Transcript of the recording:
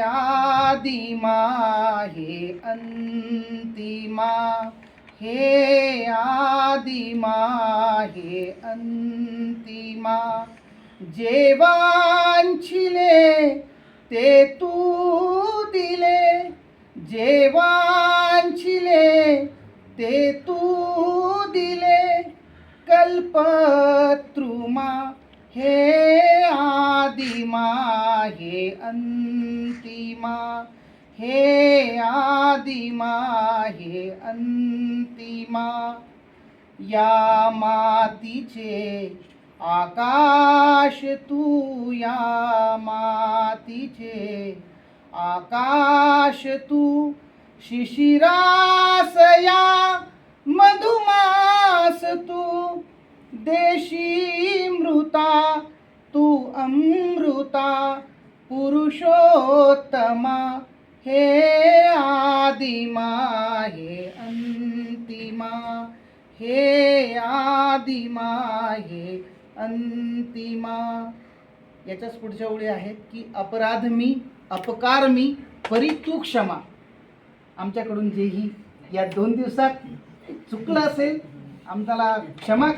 आदिमा हे अंतिमा, हे आदिमा हे अंतिमा, जे वांछिले ते तू दिले, जे वांछिले ते तू दिले, कल्पद्रुमा हे आदिमा हे अंतिमा, हे आदिमा हे अंतिमा, या मातीचे आकाश तू, या मातीचे आकाश तू, शिशिरास या मधुमास तू, देशी मृता तू अमृता, पुरुषोत्तमा हे आदिमा हे अंतिमा, हे आदिमा हे अंतिमा. याच्याच पुढच्या ओळी आहेत की अपराध मी, अपकार मी, परी तू क्षमा. आमच्याकडून जेही या 2 दिवसात चुकलं असेल आम्हाला क्षमा